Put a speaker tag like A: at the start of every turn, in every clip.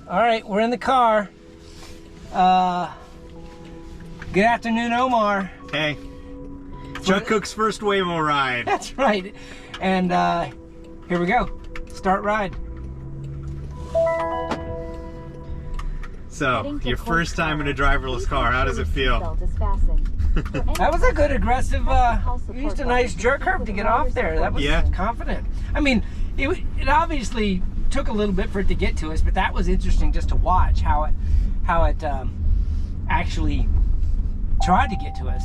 A: All right, we're in the car. Good afternoon, Omar.
B: Hey. Chuck Cook's first Waymo ride.
A: That's right. And here we go. Start ride.
B: So, your first time in a driverless car, how does it feel?
A: That was a good aggressive, you used a nice jerk curve to get off there. That was confident. I mean, it obviously took a little bit for it to get to us, but that was interesting just to watch how it actually tried to get to us.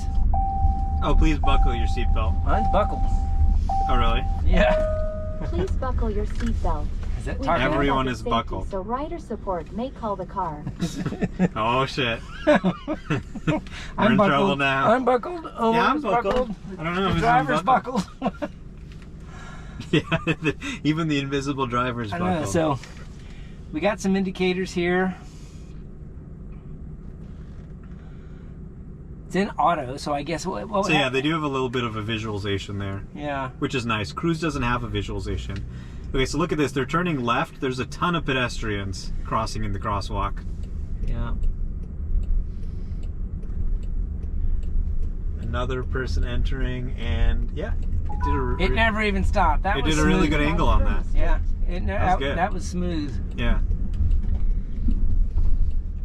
B: Oh, please buckle your seatbelt.
A: Mine's buckled.
B: Oh, really?
A: Yeah.
C: Please buckle your seatbelt.
A: Is it
B: Everyone is buckled.
C: So rider support may call the car.
B: Oh, shit. We're in trouble now.
A: I'm buckled. Oh,
B: yeah, I'm buckled. I don't know.
A: The driver's buckled.
B: Yeah, even the invisible driver's buckled.
A: So, we got some indicators here. It's in auto, so I guess so
B: yeah, they do have a little bit of a visualization there.
A: Yeah.
B: Which is nice. Cruise doesn't have a visualization. Okay, so look at this. They're turning left. There's a ton of pedestrians crossing in the crosswalk.
A: Yeah.
B: Another person entering, and yeah,
A: it never even stopped. That
B: it
A: was
B: did a really good angle on that.
A: Yeah,
B: that
A: was smooth.
B: Yeah.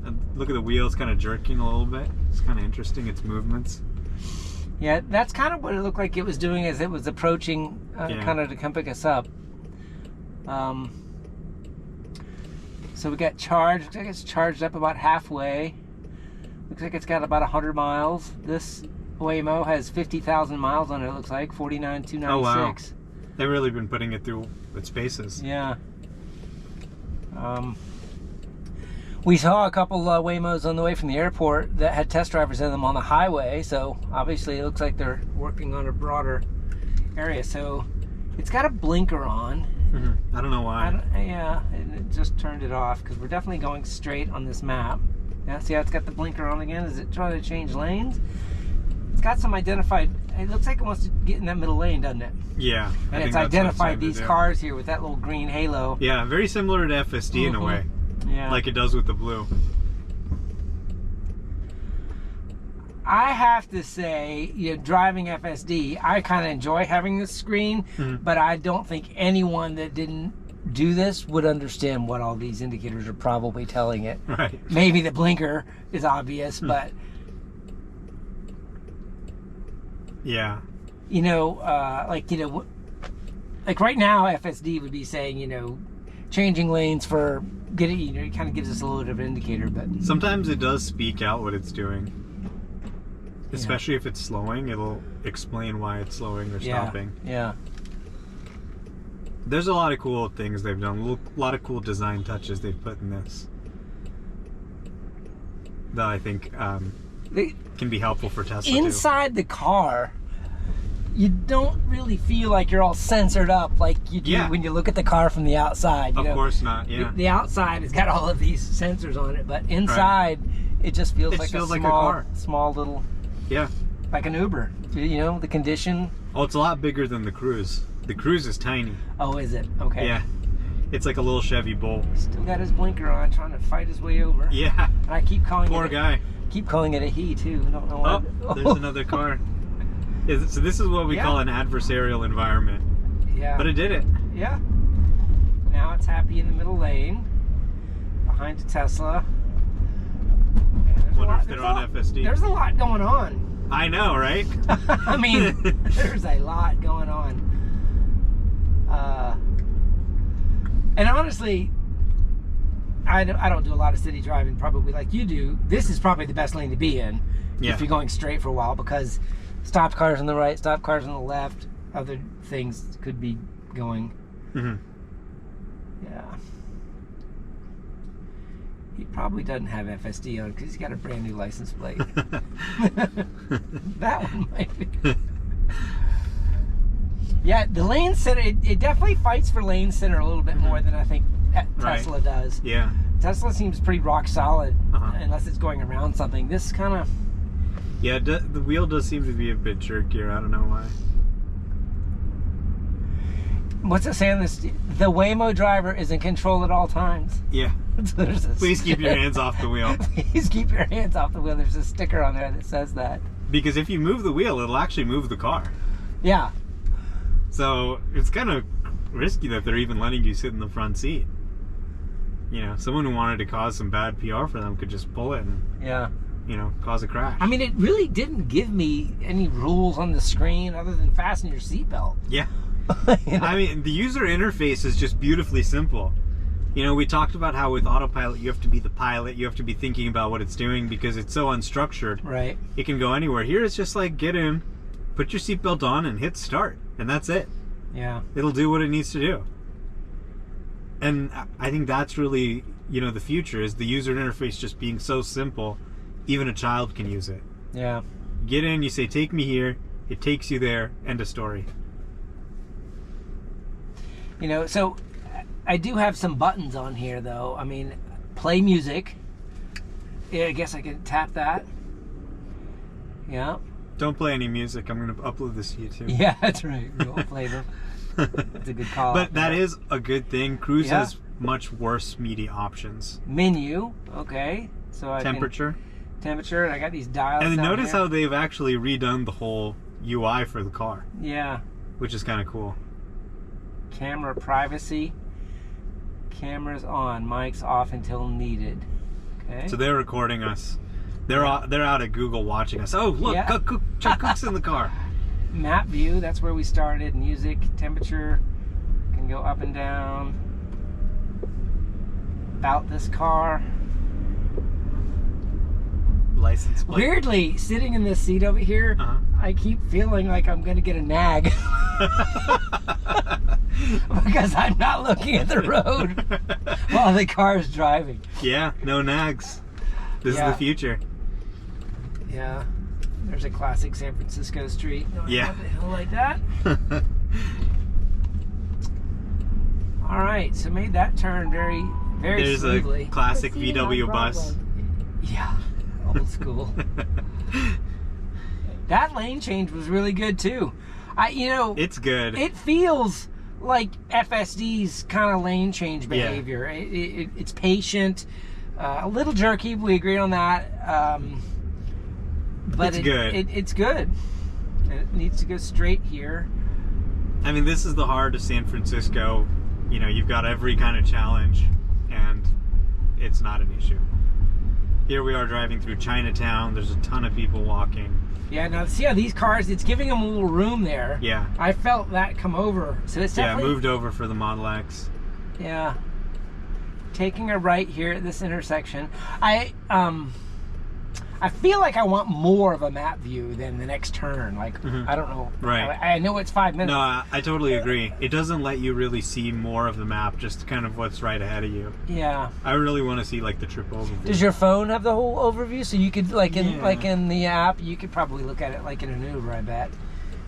B: And look at the wheels kind of jerking a little bit. It's kind of interesting, its movements.
A: Yeah, that's kind of what it looked like it was doing as it was approaching, kind of to come pick us up. So we got charged. Looks like it's charged up about halfway. Looks like it's got about 100 miles. This Waymo has 50,000 miles on it. It looks like 49,296.
B: Oh wow! They've really been putting it through its paces.
A: Yeah. We saw a couple Waymos on the way from the airport that had test drivers in them on the highway. So obviously it looks like they're working on a broader area. So it's got a blinker on.
B: Mm-hmm. I don't know why.
A: And it just turned it off because we're definitely going straight on this map. Yeah, see how it's got the blinker on again? Is it trying to change lanes? It's got some identified. It looks like it wants to get in that middle lane, doesn't it?
B: Yeah.
A: And it's identified these cars here with that little green halo.
B: Yeah, very similar to FSD in a way.
A: Yeah.
B: Like it does with the blue.
A: I have to say, driving FSD, I kind of enjoy having this screen, but I don't think anyone that didn't do this would understand what all these indicators are probably telling it.
B: Right.
A: Maybe the blinker is obvious, but
B: yeah.
A: Like right now, FSD would be saying, changing lanes for getting, it kind of gives us a little bit of an indicator, but
B: sometimes it does speak out what it's doing. Especially if it's slowing, it'll explain why it's slowing or stopping.
A: Yeah.
B: There's a lot of cool things they've done. A lot of cool design touches they've put in this that I think can be helpful for Tesla
A: inside the car, you don't really feel like you're all censored up like you do when you look at the car from the outside.
B: Of course not, yeah.
A: The outside has got all of these sensors on it, but inside it just feels like a
B: car.
A: Small little...
B: Yeah.
A: Like an Uber. The condition.
B: Oh, it's a lot bigger than the Cruise. The Cruise is tiny.
A: Oh, is it? Okay.
B: Yeah. It's like a little Chevy Bull.
A: Still got his blinker on, trying to fight his way over.
B: Yeah.
A: And I keep calling
B: Poor guy.
A: Keep calling it a he, too. I don't know why.
B: Oh, there's another car. So this is what we call an adversarial environment.
A: Yeah.
B: But it did it.
A: Yeah. Now it's happy in the middle lane. Behind the Tesla.
B: Wonder if they're on FSD.
A: There's a lot going on.
B: I know, right?
A: I mean, there's a lot going on. And honestly, I don't do a lot of city driving, probably like you do. This is probably the best lane to be in if you're going straight for a while, because stopped cars on the right, stopped cars on the left, other things could be going.
B: Mm-hmm.
A: Yeah. He probably doesn't have FSD on because he's got a brand new license plate. That one might be. Yeah, the lane center, it definitely fights for lane center a little bit more than I think Tesla does.
B: Yeah.
A: Tesla seems pretty rock solid unless it's going around something. This kind of...
B: Yeah, the wheel does seem to be a bit jerkier. I don't know why.
A: What's it saying? The Waymo driver is in control at all times.
B: Yeah. Please keep your hands off the wheel.
A: Please keep your hands off the wheel. There's a sticker on there that says that.
B: Because if you move the wheel, it'll actually move the car.
A: Yeah.
B: So it's kind of risky that they're even letting you sit in the front seat. You know, someone who wanted to cause some bad PR for them could just pull it and, you know, cause a crash.
A: I mean, it really didn't give me any rules on the screen other than fasten your seatbelt.
B: Yeah.
A: You know?
B: I mean, the user interface is just beautifully simple. You know, we talked about how with autopilot, you have to be the pilot. You have to be thinking about what it's doing because it's so unstructured.
A: Right.
B: It can go anywhere. Here, it's just like, get in, put your seatbelt on, and hit start. And that's it.
A: Yeah.
B: It'll do what it needs to do. And I think that's really, you know, the future is the user interface just being so simple, even a child can use it.
A: Yeah.
B: Get in, you say, take me here. It takes you there. End of story.
A: You know, so I do have some buttons on here, though. I mean, play music. Yeah, I guess I could tap that. Yeah.
B: Don't play any music. I'm going to upload this to YouTube.
A: Yeah, that's right. We won't play them. That's a good call.
B: But that is a good thing. Cruise has much worse media options.
A: Menu. Okay. So I
B: temperature.
A: Temperature. And I got these dials.
B: And notice
A: here.
B: how they've actually redone the whole UI for the car.
A: Yeah.
B: Which is kind of cool.
A: Camera privacy. Cameras on. Mics off until needed. Okay.
B: So they're recording us. They're out at Google watching us. Oh, look, Chuck Cook's in the car.
A: Map view, that's where we started. Music, temperature, can go up and down. About this car.
B: License plate.
A: Weirdly, sitting in this seat over here, I keep feeling like I'm going to get a nag. Because I'm not looking at the road while the car is driving.
B: Yeah, no nags. This is the future.
A: Yeah. There's a classic San Francisco street going up the hill like that. All right, so made that turn very smoothly.
B: There's a classic VW bus.
A: Yeah, old school. That lane change was really good too.
B: It's good.
A: It feels like FSD's kind of lane change behavior. Yeah. It's patient, a little jerky. We agreed on that. But it's good. It's good. And it needs to go straight here.
B: I mean, this is the heart of San Francisco. You know, you've got every kind of challenge, and it's not an issue. Here we are driving through Chinatown. There's a ton of people walking.
A: Yeah, now see how these cars, it's giving them a little room there.
B: Yeah.
A: I felt that come over. So it's definitely...
B: Yeah, moved over for the Model X.
A: Yeah. Taking a right here at this intersection. I feel like I want more of a map view than the next turn. Like, I don't know.
B: Right.
A: I know it's 5 minutes.
B: No, I totally agree. It doesn't let you really see more of the map, just kind of what's right ahead of you.
A: Yeah.
B: I really want to see, like, the trip overview.
A: Does your phone have the whole overview? So you could, like in the app, you could probably look at it like in an Uber, I bet.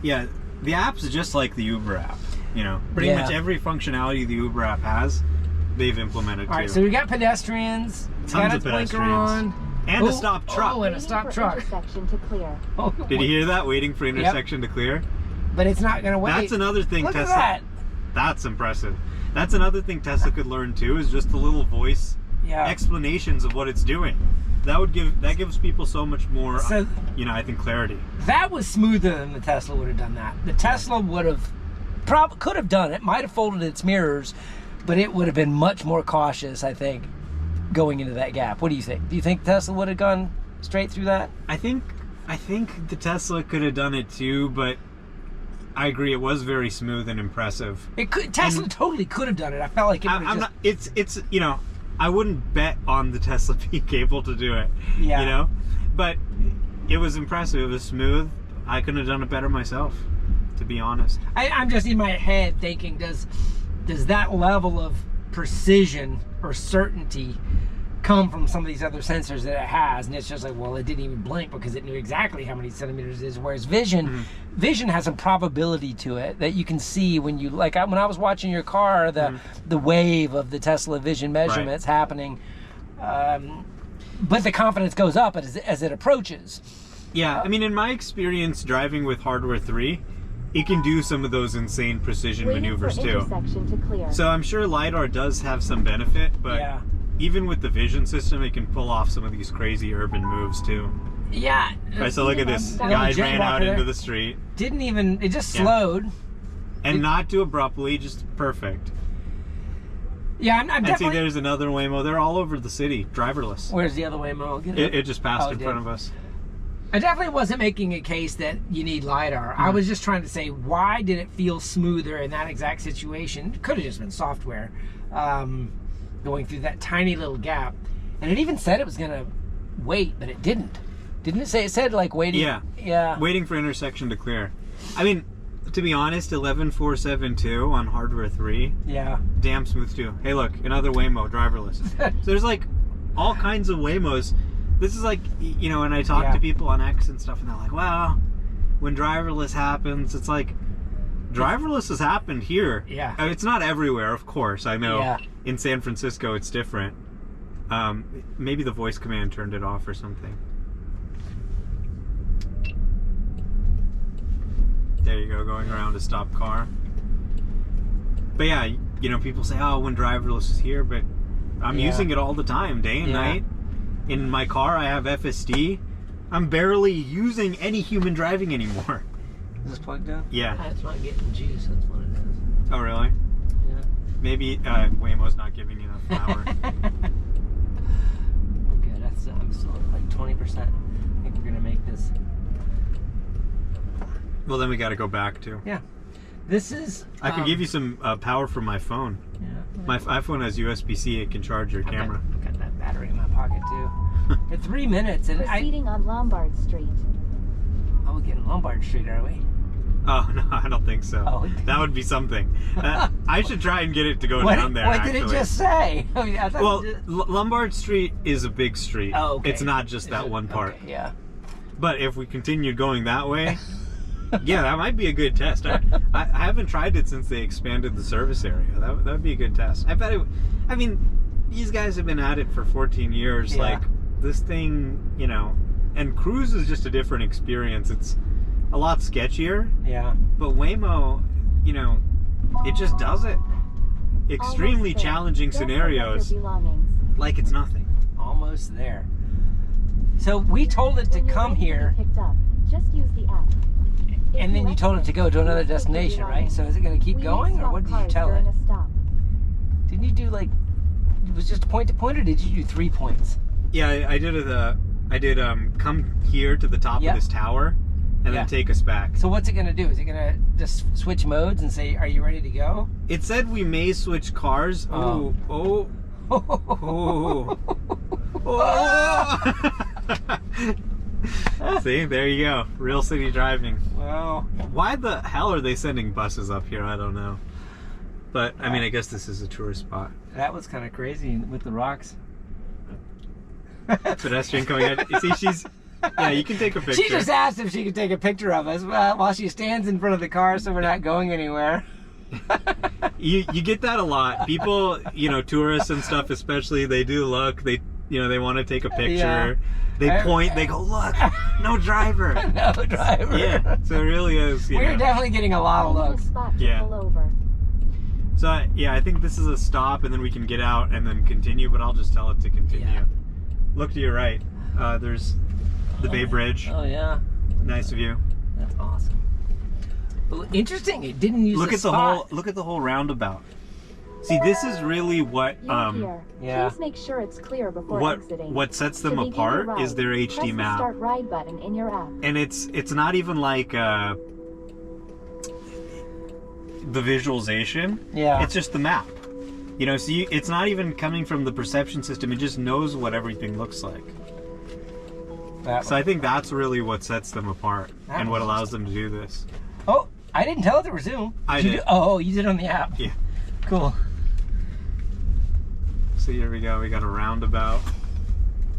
B: Yeah. The app's just like the Uber app. You know, pretty much every functionality the Uber app has, they've implemented too.
A: All right, so we got pedestrians. It's got its blinker on.
B: And a stop truck.
A: Oh, and a stop truck.
C: Intersection to clear.
A: Oh,
B: did you hear that? Waiting for intersection to clear.
A: But it's not going to wait.
B: That's another thing
A: Look
B: Tesla.
A: At that.
B: That's impressive. That's another thing Tesla could learn too. Is just the little voice explanations of what it's doing. That gives people so much more.
A: So,
B: I think clarity.
A: That was smoother than the Tesla would have done that. The Tesla would have could have done it. Might have folded its mirrors, but it would have been much more cautious, I think, going into that gap. What do you think? Do you think Tesla would have gone straight through that?
B: I think the Tesla could have done it too, but I agree it was very smooth and impressive.
A: Tesla totally could have done it. I felt like it would have
B: it's I wouldn't bet on the Tesla being able to do it.
A: Yeah.
B: But it was impressive. It was smooth. I couldn't have done it better myself, to be honest.
A: I'm just in my head thinking, does that level of precision or certainty come from some of these other sensors that it has? And it's just like, well, it didn't even blink because it knew exactly how many centimeters it is, whereas vision has a probability to it that you can see when you, like when I was watching your car, the wave of the Tesla vision measurements happening, but the confidence goes up as it approaches.
B: Yeah, I mean, in my experience driving with Hardware 3, it can do some of those insane precision
C: Waiting
B: maneuvers
C: for
B: too.
C: intersection to clear.
B: So I'm sure LiDAR does have some benefit, but
A: Yeah.
B: even with the vision system, it can pull off some of these crazy urban moves too.
A: Yeah.
B: Right, so look at this.
C: Yeah.
B: Guy
A: Jet
B: ran out
A: walker there.
B: into the street.
A: Didn't even, it just
B: Yeah.
A: slowed.
B: And not too abruptly, just perfect.
A: Yeah, I'm
B: And see,
A: definitely.
B: there's another Waymo. They're all over the city, driverless.
A: Where's the other Waymo? Get
B: It just passed
A: Oh,
B: in
A: it
B: front
A: did.
B: of us.
A: I definitely wasn't making a case that you need LiDAR. I was just trying to say, why did it feel smoother in that exact situation? It could have just been software going through that tiny little gap. And it even said it was going to wait, but it didn't. Didn't it say? It said like waiting.
B: Yeah.
A: Yeah.
B: Waiting for intersection to clear. I mean, to be honest, 11472 on hardware 3,
A: Yeah.
B: damn smooth too. Hey, look, another Waymo, driverless. So there's like all kinds of Waymos. This is like, you know, when I talk
A: Yeah.
B: to people on X and stuff, and they're like, well, when driverless happens, it's like, driverless has happened here.
A: Yeah.
B: It's not everywhere, of course. I know
A: Yeah.
B: in San Francisco it's different. Maybe the voice command turned it off or something. There you go, going around a stopped car. But yeah, you know, people say, oh, when driverless is here, but I'm
A: Yeah.
B: using it all the time, day and
A: Yeah.
B: night. In my car, I have FSD. I'm barely using any human driving anymore.
A: Is this plugged in?
B: Yeah.
A: It's not getting juice. That's what it is.
B: Oh, really?
A: Yeah.
B: Maybe Waymo's not giving you enough power.
A: Good. I'm still at like 20%. I think we're gonna make this.
B: Well, then we got to go back too.
A: Yeah. This is.
B: I can give you some power from my phone.
A: Yeah.
B: My iPhone has USB-C. It can charge your camera.
A: I've got that battery in my pocket too. At 3 minutes, and
C: Proceeding on Lombard Street.
A: we're getting Lombard Street, are we?
B: Oh, no, I don't think so.
A: Oh.
B: That would be something. I should try and get it to go down there,
A: What
B: actually.
A: did it just say? I mean, I thought
B: Well,
A: it just-
B: Lombard Street is a big street.
A: Oh, okay.
B: It's not just that one part.
A: Okay, yeah.
B: But if we continued going that way, yeah, that might be a good test. I haven't tried it since they expanded the service area. That would be a good test. I bet it. I mean, these guys have been at it for 14 years.
A: Yeah.
B: Like, this thing, you know, and cruise is just a different experience. It's a lot sketchier.
A: Yeah.
B: But Waymo, you know, it just does it. Extremely
C: Almost there.
B: challenging
C: Don't forget
B: scenarios,
C: your belongings.
B: like it's nothing.
A: Almost there. So we told it to
C: When you're
A: come
C: ready to be
A: here,
C: picked up, just use the app. If
A: and then you
C: like
A: told it to go to another
C: please take your
A: destination, right? So is it going to keep
C: We may
A: going, or
C: swap
A: what did you
C: cars
A: tell it?
C: during a stop.
A: Didn't you do like? It was just point to point, or did you do 3 points?
B: Yeah, I did come here to the top
A: Yeah.
B: of this tower, and
A: Yeah.
B: then take us back.
A: So what's it going to do? Is it going to just switch modes and say, "Are you ready to go"?
B: It said we may switch cars.
A: Oh.
B: Oh, oh, oh. See, there you go. Real city driving.
A: Well,
B: Why the hell are they sending buses up here? I don't know. But, I mean, I guess this is a tourist spot.
A: that was kind of crazy with the rocks.
B: Pedestrian coming out. You see, yeah, you can take a picture.
A: She just asked if she could take a picture of us while she stands in front of the car, so we're not going anywhere.
B: You get that a lot. People, you know, tourists and stuff especially, they do look, they want to take a picture.
A: Yeah.
B: They point, they go, look, no driver.
A: No driver.
B: Yeah, so it really is, you
A: We're
B: know.
A: definitely getting a lot of
C: Find a
A: looks.
C: spot to
B: Yeah.
C: pull over.
B: So, yeah, I think this is a stop, and then we can get out and then continue, but I'll just tell it to continue.
A: Yeah.
B: Look to your right. There's the Bay Bridge.
A: Oh yeah,
B: Nice view.
A: that's awesome. Well, interesting. It didn't use
B: Look
A: the
B: at the
A: spot.
B: whole roundabout. See, this is really what
C: You're here.
A: yeah.
C: Please make sure it's clear before exiting.
B: what sets
C: To
B: them
C: begin
B: apart
C: your
B: is
C: ride,
B: their
C: press
B: HD
C: the
B: map.
C: Start Ride button in your app.
B: And it's not even like the visualization.
A: Yeah.
B: It's just the map. You know, so it's not even coming from the perception system. It just knows what everything looks like. So I think that's really what sets them apart
A: That
B: and what
A: was
B: allows them to do this.
A: Oh, I didn't tell it to resume.
B: I
A: You
B: did.
A: do- Oh, you did on the app.
B: Yeah.
A: Cool.
B: So here we go. We got a roundabout.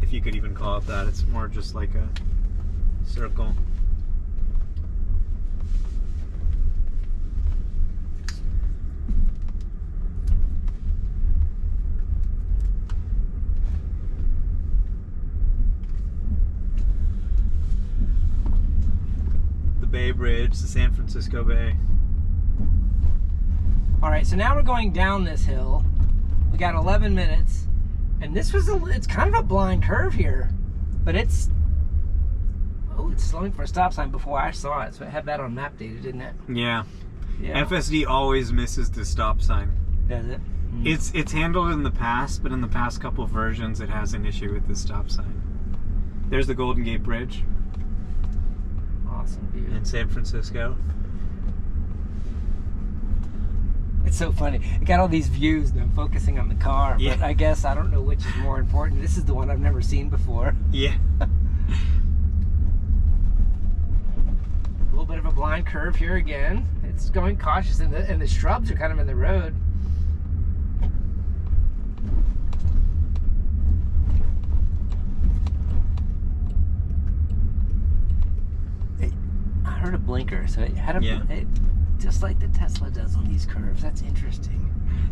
B: If you could even call it that. It's more just like a circle. The Bay Bridge, the San Francisco Bay.
A: All right, so now we're going down this hill. We got 11 minutes, and this was it's kind of a blind curve here, but it's slowing for a stop sign before I saw it, so it had that on map data, didn't it?
B: Yeah.
A: Yeah.
B: FSD always misses the stop sign.
A: Does it?
B: It's handled in the past, but in the past couple versions, it has an issue with the stop sign. There's the Golden Gate Bridge
A: Awesome view.
B: in San Francisco.
A: It's so funny. It got all these views, and I'm focusing on the car,
B: Yeah.
A: but I guess I don't know which is more important. This is the one I've never seen before.
B: Yeah.
A: A little bit of a blind curve here again. It's going cautious, and the shrubs are kind of in the road. I heard a blinker, so it had a just like the Tesla does on these curves. That's interesting.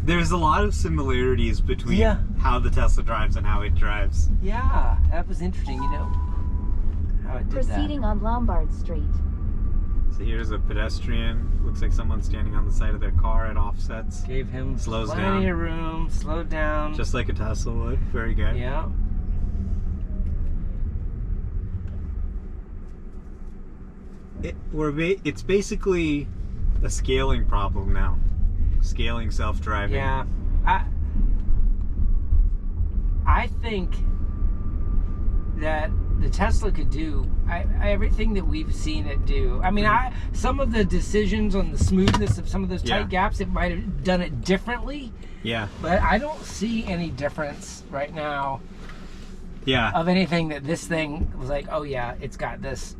B: There's a lot of similarities between
A: Yeah.
B: how the Tesla drives and how it drives.
A: Yeah, that was interesting. You know how it did
C: Proceeding on Lombard Street.
B: So here's a pedestrian. Looks like someone's standing on the side of their car at offsets.
A: that. Gave him
B: Slows
A: plenty
B: down.
A: of room. Slowed down.
B: Just like a Tesla would. Very good.
A: Yeah.
B: It's basically a scaling problem now. Scaling self-driving.
A: Yeah. I think that the Tesla could do everything that we've seen it do. I mean, some of the decisions on the smoothness of some of those tight gaps, it might have done it differently.
B: Yeah.
A: But I don't see any difference right now
B: Yeah.
A: of anything that this thing was like, oh yeah, it's got this.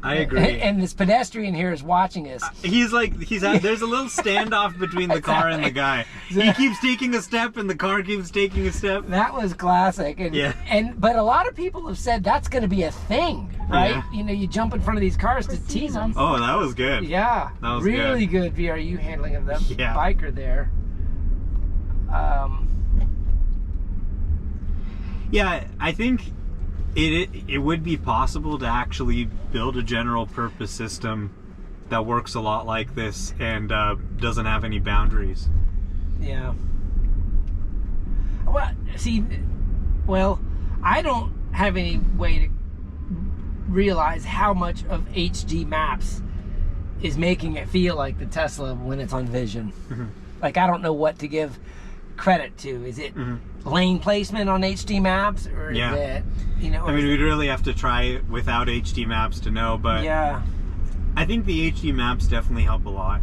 B: I agree.
A: And this pedestrian here is watching us.
B: There's a little standoff between the car and the guy. He keeps taking a step and the car keeps taking a step.
A: That was classic. And but a lot of people have said that's going to be a thing, right?
B: Yeah.
A: You know, you jump in front of these cars to tease them.
B: Oh, that was good.
A: Yeah,
B: That was
A: really good VRU handling of the
B: Yeah.
A: biker there.
B: Yeah, I think it would be possible to actually build a general purpose system that works a lot like this and doesn't have any boundaries.
A: Yeah. Well, I don't have any way to realize how much of HD Maps is making it feel like the Tesla when it's on Vision.
B: Mm-hmm.
A: Like, I don't know what to give credit to. Is it lane placement on HD Maps, or is it, you know?
B: I mean, we'd really have to try it without HD Maps to know, but
A: yeah,
B: I think the HD Maps definitely help a lot.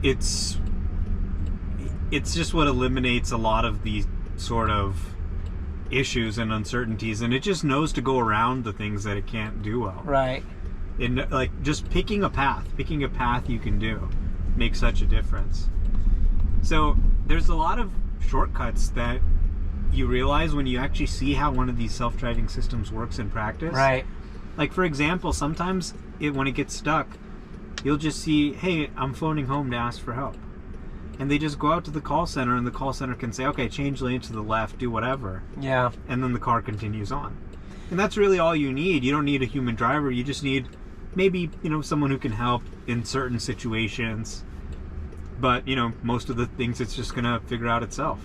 B: It's just what eliminates a lot of these sort of issues and uncertainties, and it just knows to go around the things that it can't do well.
A: right.
B: And like just picking a path you can do makes such a difference. So there's a lot of shortcuts that you realize when you actually see how one of these self-driving systems works in practice.
A: Right.
B: Like, for example, sometimes when it gets stuck, you'll just see, hey, I'm phoning home to ask for help. And they just go out to the call center, and the call center can say, okay, change lane to the left, do whatever.
A: Yeah.
B: And then the car continues on. And that's really all you need. You don't need a human driver. You just need maybe, someone who can help in certain situations. But, most of the things it's just going to figure out itself.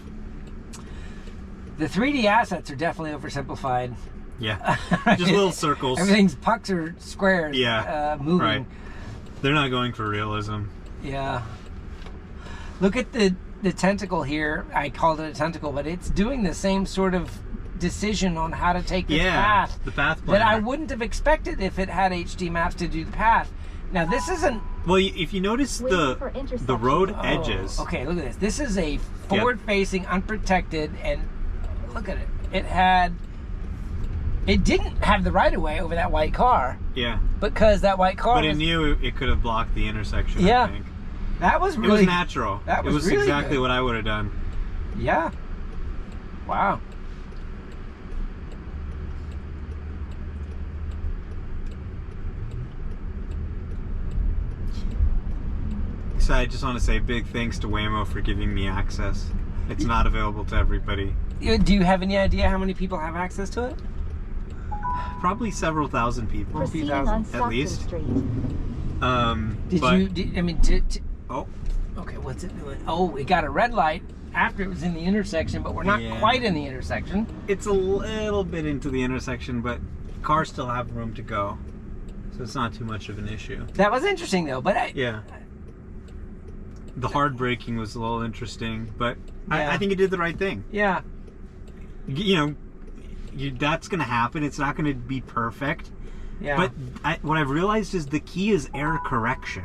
A: The 3D assets are definitely oversimplified.
B: Yeah. Just little circles.
A: Everything's pucks or squares. Moving.
B: Right. They're not going for realism.
A: Yeah. Look at the tentacle here. I called it a tentacle, but it's doing the same sort of decision on how to take this path.
B: The path planner.
A: That I wouldn't have expected if it had HD Maps to do the path. Now this isn't.
B: Well, if you notice the road edges.
A: Okay, look at this. This is a forward-facing, unprotected, and look at it. It didn't have the right-of-way over that white car.
B: Yeah.
A: Because that white car.
B: But it knew it could have blocked the intersection.
A: Yeah.
B: I think.
A: That was really.
B: It was natural.
A: That was
B: really exactly
A: good.
B: what I would have done.
A: Yeah. Wow.
B: So I just want to say big thanks to Waymo for giving me access. It's not available to everybody.
A: Do you have any idea how many people have access to it?
B: probably several thousand people.
C: Proceeding on
B: at
C: Stockton
B: least.
C: Street.
B: Oh.
A: Okay, what's it doing? Oh, it got a red light after it was in the intersection, but we're not quite in the intersection.
B: It's a little bit into the intersection, but cars still have room to go. So it's not too much of an issue.
A: That was interesting, though. But
B: the hard braking was a little interesting, but
A: Yeah.
B: I think it did the right thing.
A: Yeah.
B: That's going to happen. It's not going to be perfect.
A: Yeah.
B: But what I've realized is the key is error correction.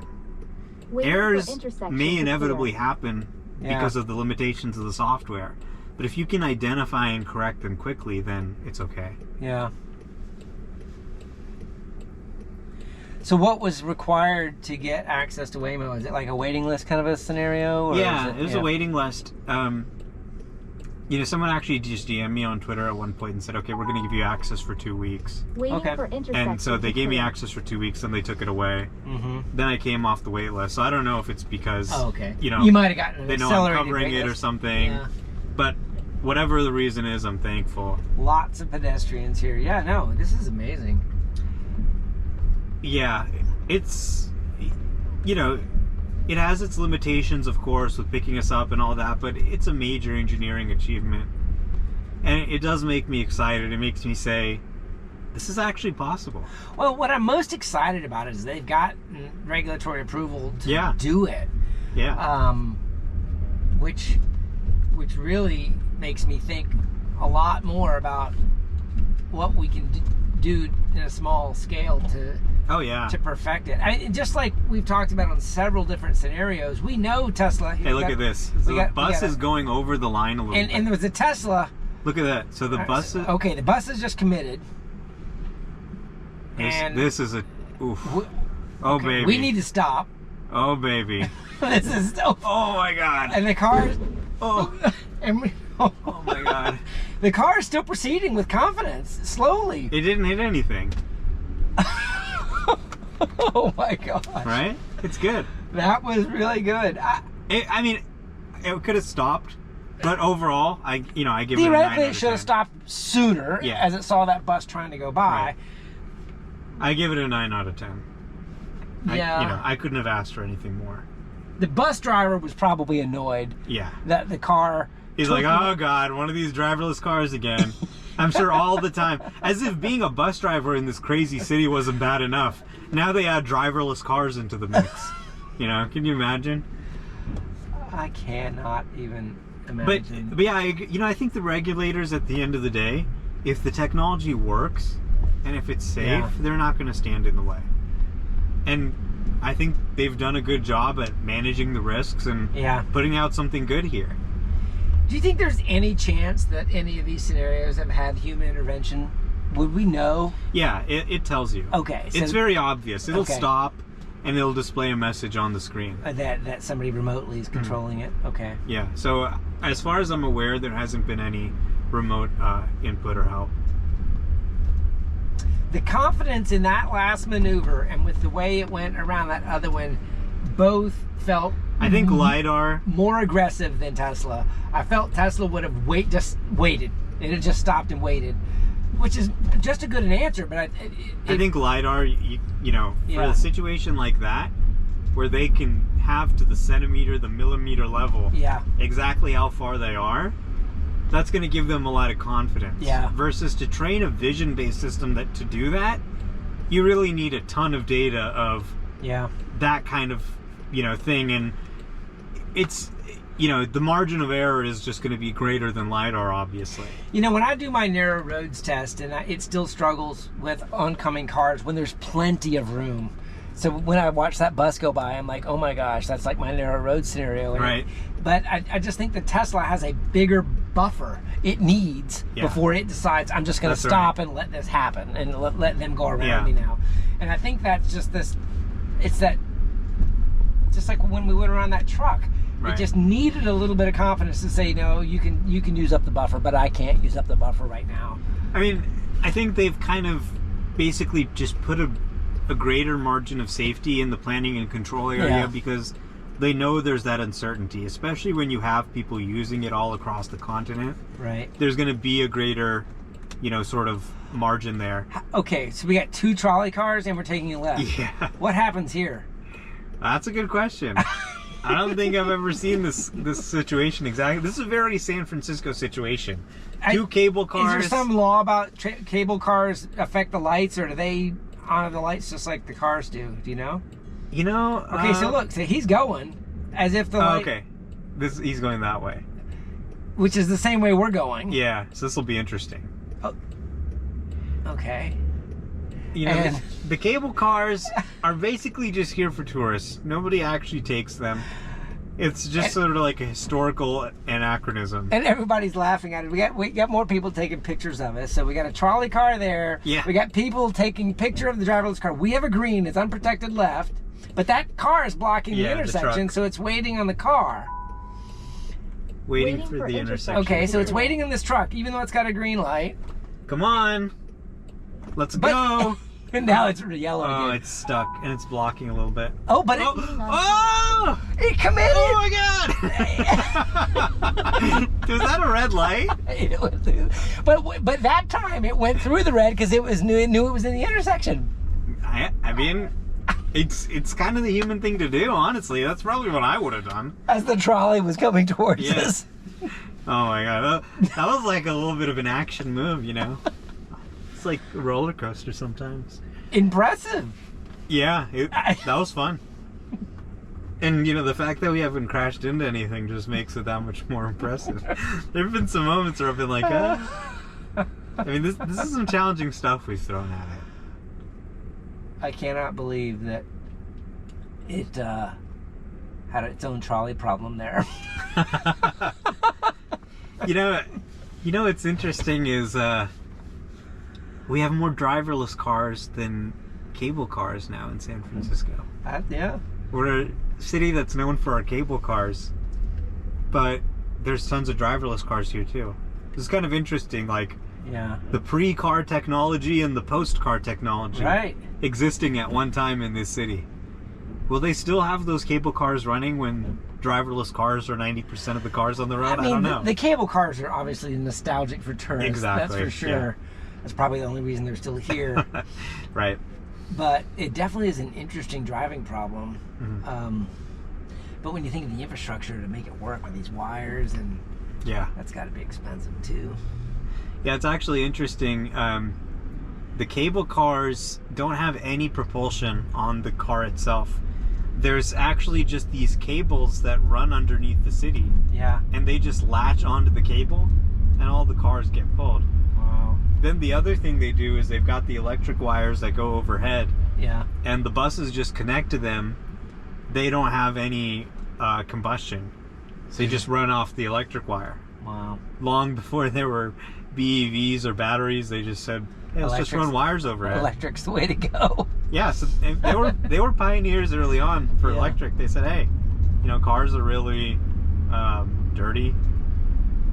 C: Waiting for
B: Errors
C: intersection
B: may
C: to
B: inevitably
C: clear.
B: happen because of the limitations of the software. But if you can identify and correct them quickly, then it's okay.
A: Yeah. So what was required to get access to Waymo? Is it like a waiting list kind of a scenario? Or
B: It was a waiting list. Someone actually just DM'd me on Twitter at one point and said, okay, we're going to give you access for 2 weeks.
C: Waiting
A: Okay.
C: for intersection
B: And so they
C: to
B: gave me
C: clear.
B: access for 2 weeks, and they took it away.
A: Mm-hmm.
B: Then I came off the wait list. So I don't know if it's because,
A: Oh, okay.
B: you
A: might have gotten an
B: they know I'm
A: accelerated
B: covering
A: wait
B: it or
A: list.
B: something.
A: Yeah.
B: But whatever the reason is, I'm thankful.
A: Lots of pedestrians here. Yeah, no, this is amazing.
B: Yeah, it's, it has its limitations, of course, with picking us up and all that, but it's a major engineering achievement. And it does make me excited. It makes me say, this is actually possible.
A: Well, what I'm most excited about is they've got regulatory approval to do it.
B: Yeah.
A: Which really makes me think a lot more about what we can do in a small scale to perfect it. Just like we've talked about on several different scenarios, we know Tesla.
B: Hey, look at this. So the bus is going over the line a little bit.
A: And there was a Tesla.
B: Look at that. So the bus is...
A: Okay, the bus is just committed.
B: This is a... Oof. Oh,
A: Okay,
B: baby.
A: we need to stop.
B: Oh, baby.
A: This is still...
B: Oh, my God.
A: And the car...
B: Oh. Oh, my God.
A: The car is still proceeding with confidence, slowly.
B: It didn't hit anything.
A: Oh, my gosh.
B: Right? It's good.
A: That was really good.
B: I mean, it could have stopped, but overall, I give it a 9 out
A: Theoretically,
B: of
A: it should
B: 10.
A: have stopped sooner as it saw that bus trying to go by.
B: Right. I give it a 9 out of 10.
A: Yeah.
B: I couldn't have asked for anything more.
A: The bus driver was probably annoyed that the car...
B: He's like, oh, God, one of these driverless cars again. I'm sure all the time. As if being a bus driver in this crazy city wasn't bad enough. Now they add driverless cars into the mix. Can you imagine?
A: I cannot even imagine.
B: But yeah, I think the regulators at the end of the day, if the technology works and if it's safe, they're not going to stand in the way. And I think they've done a good job at managing the risks and putting out something good here.
A: Do you think there's any chance that any of these scenarios have had human intervention? Would we know?
B: Yeah, it tells you.
A: Okay. So,
B: it's very obvious. It'll stop and it'll display a message on the screen.
A: That somebody remotely is controlling it? Okay.
B: Yeah, so as far as I'm aware, there hasn't been any remote input or help.
A: The confidence in that last maneuver and with the way it went around that other one, both felt...
B: I think LiDAR...
A: more aggressive than Tesla. I felt Tesla would have just waited. It had just stopped and waited. Which is just as good an answer, but
B: I think LiDAR, for a situation like that, where they can have to the centimeter, the millimeter level, exactly how far they are, that's going to give them a lot of confidence.
A: Yeah.
B: Versus to train a vision-based system to do that, you really need a ton of data of that kind of thing, and it's the margin of error is just going to be greater than LiDAR, obviously.
A: When I do my narrow roads test, and it still struggles with oncoming cars when there's plenty of room. So when I watch that bus go by, I'm like, oh my gosh, that's like my narrow road scenario.
B: Right.
A: But I just think the Tesla has a bigger buffer it needs before it decides, I'm just going to stop and let this happen and let them go around me now. And I think that's just just like when we went around that truck. It just needed a little bit of confidence to say, no, you can use up the buffer, but I can't use up the buffer right now.
B: I mean, I think they've kind of basically just put a greater margin of safety in the planning and control area because they know there's that uncertainty, especially when you have people using it all across the continent.
A: Right.
B: There's going to be a greater, sort of margin there.
A: Okay, so we got 2 trolley cars and we're taking a left.
B: Yeah.
A: What happens here?
B: That's a good question. I don't think I've ever seen this situation exactly. This is a very San Francisco situation. 2 cable cars.
A: Is there some law about cable cars affect the lights, or do they honor the lights just like the cars do? Do you know? Okay, so look, so he's going as if the light...
B: Okay, he's going that way.
A: Which is the same way we're going.
B: Yeah, so this will be interesting.
A: Oh. Okay.
B: The cable cars are basically just here for tourists. Nobody actually takes them. It's just sort of like a historical anachronism.
A: And everybody's laughing at it. We got more people taking pictures of us. So we got a trolley car there.
B: Yeah.
A: We got people taking picture of the driverless car. We have a green. It's unprotected left. But that car is blocking the intersection, so it's waiting on the car.
B: Waiting for the intersection.
A: Okay, so it's waiting on this truck, even though it's got a green light.
B: Come on. Let's go.
A: And now it's yellow again.
B: Oh, it's stuck, and it's blocking a little bit.
A: Oh, but
B: oh!
A: It committed!
B: Oh my God! Was that a red light?
A: It was, but that time it went through the red because it knew it was in the intersection.
B: I mean, it's kind of the human thing to do, honestly. That's probably what I would have done.
A: As the trolley was coming towards us.
B: Oh my God, that was like a little bit of an action move, It's like a roller coaster sometimes.
A: Impressive.
B: Yeah, that was fun. And the fact that we haven't crashed into anything just makes it that much more impressive. There have been some moments where I've been like, I mean, this is some challenging stuff we've thrown at it.
A: I cannot believe that it had its own trolley problem there.
B: What's interesting is we have more driverless cars than cable cars now in San Francisco.
A: Yeah.
B: We're a city that's known for our cable cars, but there's tons of driverless cars here too. It's kind of interesting, like the pre-car technology and the post-car technology existing at one time in this city. Will they still have those cable cars running when driverless cars are 90% of the cars on the road? I don't know.
A: The cable cars are obviously nostalgic for tourists.
B: Exactly.
A: That's for sure. Yeah. That's probably the only reason they're still here.
B: Right.
A: But it definitely is an interesting driving problem.
B: Mm-hmm.
A: But when you think of the infrastructure to make it work with these wires, and that's got to be expensive too.
B: Yeah, it's actually interesting. The cable cars don't have any propulsion on the car itself. There's actually just these cables that run underneath the city.
A: Yeah.
B: And they just latch onto the cable, and all the cars get pulled.
A: Wow.
B: Then the other thing they do is they've got the electric wires that go overhead.
A: Yeah.
B: And the buses just connect to them. They don't have any combustion. So they just run off the electric wire.
A: Wow.
B: Long before there were BEVs or batteries, they just said, hey, let's just run wires overhead.
A: Electric's the way to go.
B: Yeah, so they were pioneers early on for electric. They said, hey, cars are really dirty.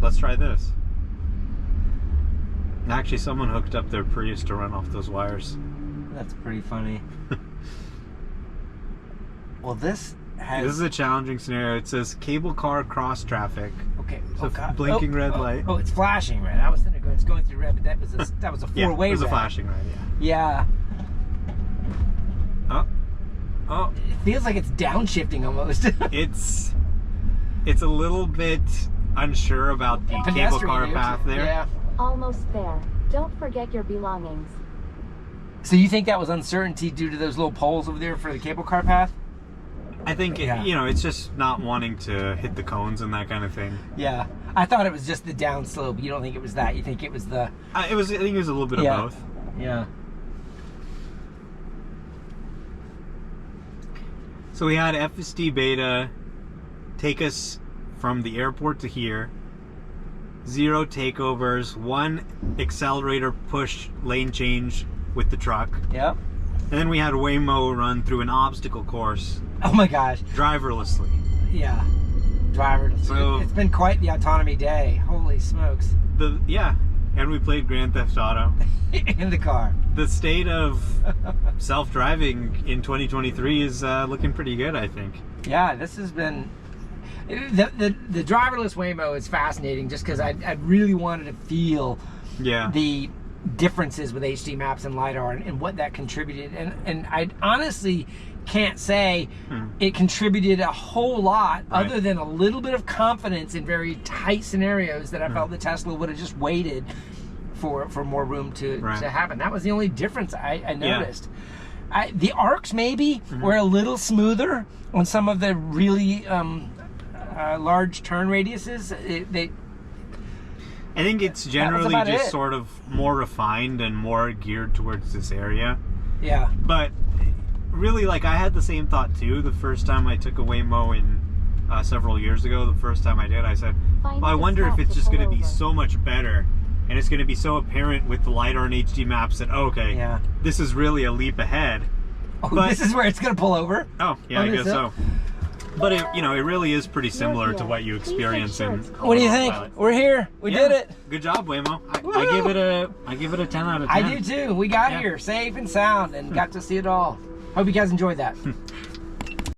B: Let's try this. And actually, someone hooked up their Prius to run off those wires.
A: That's pretty funny. Well, this
B: is a challenging scenario. It says cable car cross traffic.
A: Okay.
B: So blinking red light.
A: Oh, it's flashing red. I was thinking it's going through red, but that was a four-way
B: it was
A: red.
B: A flashing red.
A: Yeah.
B: Oh.
A: It feels like it's downshifting almost.
B: It's a little bit unsure about the cable car path there.
A: Yeah.
C: Almost there. Don't forget your belongings.
A: So you think that was uncertainty due to those little poles over there for the cable car path?
B: I think, it's just not wanting to hit the cones and that kind of thing.
A: Yeah. I thought it was just the downslope. You don't think it was that. You think it was the...
B: I think it was a little bit of both.
A: Yeah.
B: So we had FSD Beta take us from the airport to here. 0 takeovers, 1 accelerator push lane change with the truck.
A: Yep.
B: And then we had Waymo run through an obstacle course.
A: Oh my gosh.
B: Driverlessly.
A: Yeah. Driverless. So it's been quite the autonomy day. Holy smokes.
B: And we played Grand Theft Auto.
A: In the car.
B: The state of self-driving in 2023 is looking pretty good, I think.
A: Yeah, this has been... The driverless Waymo is fascinating just because I really wanted to feel the differences with HD maps and LiDAR and what that contributed. And I honestly can't say it contributed a whole lot other than a little bit of confidence in very tight scenarios that I felt the Tesla would have just waited for more room to happen. That was the only difference I noticed. The arcs maybe were a little smoother on some of the really large turn radiuses.
B: I think it's generally just sort of more refined and more geared towards this area.
A: Yeah.
B: But really, like, I had the same thought too. The first time I took a Waymo in several years ago, the first time I did, I said, well, I wonder if it's just going to be so much better. And it's going to be so apparent with the LiDAR and HD maps that, okay, this is really a leap ahead.
A: Oh, but this is where it's going to pull over?
B: Oh, yeah, I guess so. But it, you know, it really is pretty similar to what you experience in.
A: What do you think? We're here. We did it.
B: Good job, Waymo. I give it a 10 out of 10.
A: I do too. We got here safe and sound and got to see it all. Hope you guys enjoyed that.